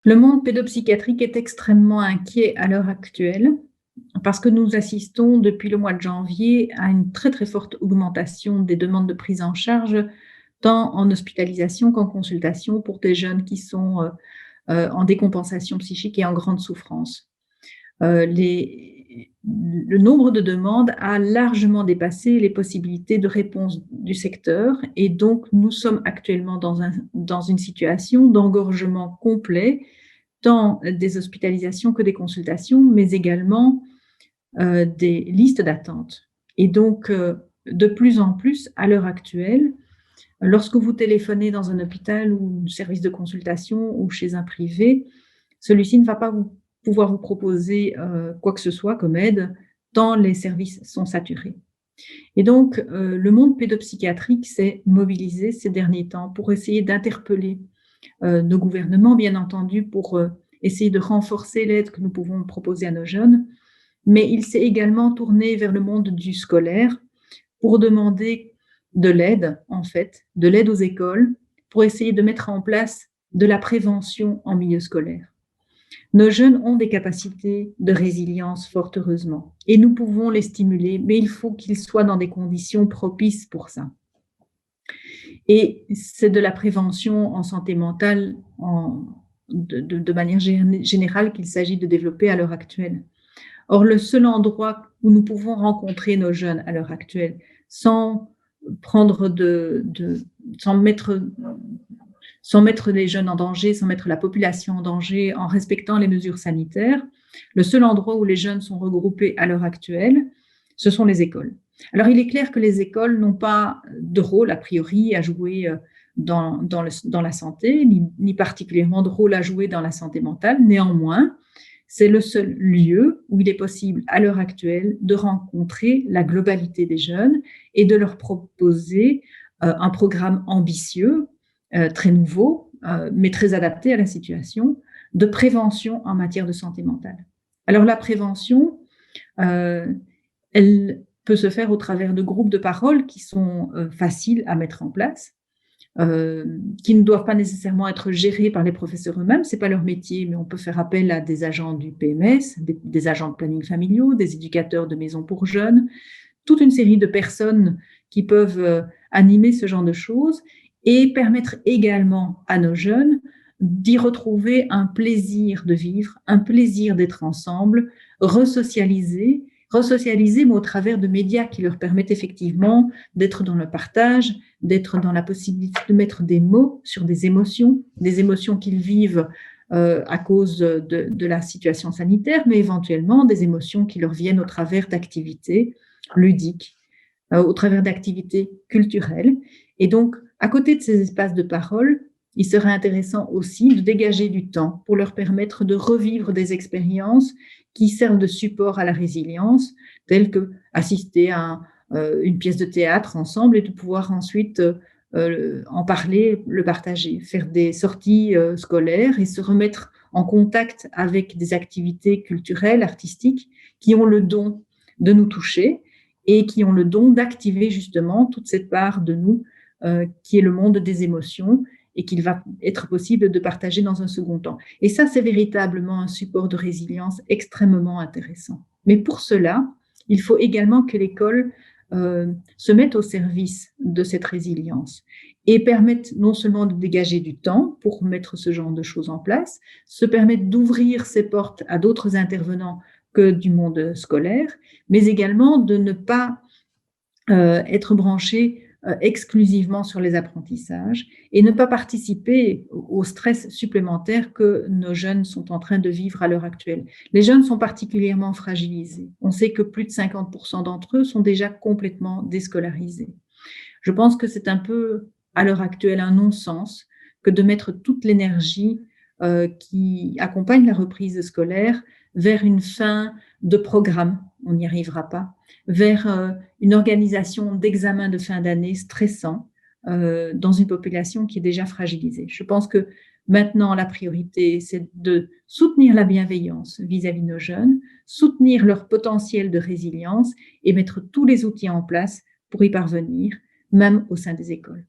Le monde pédopsychiatrique est extrêmement inquiet à l'heure actuelle parce que nous assistons depuis le mois de janvier à une très très forte augmentation des demandes de prise en charge, tant en hospitalisation qu'en consultation pour des jeunes qui sont en décompensation psychique et en grande souffrance. Le nombre de demandes a largement dépassé les possibilités de réponse du secteur et donc nous sommes actuellement dans une situation d'engorgement complet, tant des hospitalisations que des consultations, mais également des listes d'attente. Et donc, de plus en plus, à l'heure actuelle, lorsque vous téléphonez dans un hôpital ou un service de consultation ou chez un privé, celui-ci ne va pas pouvoir vous proposer quoi que ce soit comme aide, tant les services sont saturés. Et donc, le monde pédopsychiatrique s'est mobilisé ces derniers temps pour essayer d'interpeller nos gouvernements, bien entendu, pour essayer de renforcer l'aide que nous pouvons proposer à nos jeunes, mais il s'est également tourné vers le monde du scolaire pour demander de l'aide, en fait, de l'aide aux écoles, pour essayer de mettre en place de la prévention en milieu scolaire. Nos jeunes ont des capacités de résilience, fort heureusement, et nous pouvons les stimuler, mais il faut qu'ils soient dans des conditions propices pour ça. Et c'est de la prévention en santé mentale de manière générale qu'il s'agit de développer à l'heure actuelle. Or, le seul endroit où nous pouvons rencontrer nos jeunes à l'heure actuelle sans mettre les jeunes en danger, sans mettre la population en danger, en respectant les mesures sanitaires, le seul endroit où les jeunes sont regroupés à l'heure actuelle, ce sont les écoles. Alors, il est clair que les écoles n'ont pas de rôle, a priori, à jouer dans la santé, ni particulièrement de rôle à jouer dans la santé mentale. Néanmoins, c'est le seul lieu où il est possible, à l'heure actuelle, de rencontrer la globalité des jeunes et de leur proposer un programme ambitieux, très nouveau, mais très adapté à la situation, de prévention en matière de santé mentale. Alors, la prévention, elle peut se faire au travers de groupes de parole qui sont faciles à mettre en place, qui ne doivent pas nécessairement être gérés par les professeurs eux-mêmes, ce n'est pas leur métier, mais on peut faire appel à des agents du PMS, des agents de planning familiaux, des éducateurs de maisons pour jeunes, toute une série de personnes qui peuvent animer ce genre de choses et permettre également à nos jeunes d'y retrouver un plaisir de vivre, un plaisir d'être ensemble, resocialiser, mais au travers de médias qui leur permettent effectivement d'être dans le partage, d'être dans la possibilité de mettre des mots sur des émotions qu'ils vivent à cause de la situation sanitaire, mais éventuellement des émotions qui leur viennent au travers d'activités ludiques, au travers d'activités culturelles. Et donc, à côté de ces espaces de parole, il serait intéressant aussi de dégager du temps pour leur permettre de revivre des expériences qui servent de support à la résilience, telles que assister à une pièce de théâtre ensemble et de pouvoir ensuite en parler, le partager, faire des sorties scolaires et se remettre en contact avec des activités culturelles, artistiques, qui ont le don de nous toucher et qui ont le don d'activer justement toute cette part de nous qui est le monde des émotions et qu'il va être possible de partager dans un second temps. Et ça, c'est véritablement un support de résilience extrêmement intéressant. Mais pour cela, il faut également que l'école se mette au service de cette résilience et permette non seulement de dégager du temps pour mettre ce genre de choses en place, se permettre d'ouvrir ses portes à d'autres intervenants que du monde scolaire, mais également de ne pas être branché exclusivement sur les apprentissages et ne pas participer au stress supplémentaire que nos jeunes sont en train de vivre à l'heure actuelle. Les jeunes sont particulièrement fragilisés. On sait que plus de 50% d'entre eux sont déjà complètement déscolarisés. Je pense que c'est un peu, à l'heure actuelle, un non-sens que de mettre toute l'énergie qui accompagne la reprise scolaire vers une fin de programme, on n'y arrivera pas, vers une organisation d'examen de fin d'année stressant dans une population qui est déjà fragilisée. Je pense que maintenant, la priorité, c'est de soutenir la bienveillance vis-à-vis de nos jeunes, soutenir leur potentiel de résilience et mettre tous les outils en place pour y parvenir, même au sein des écoles.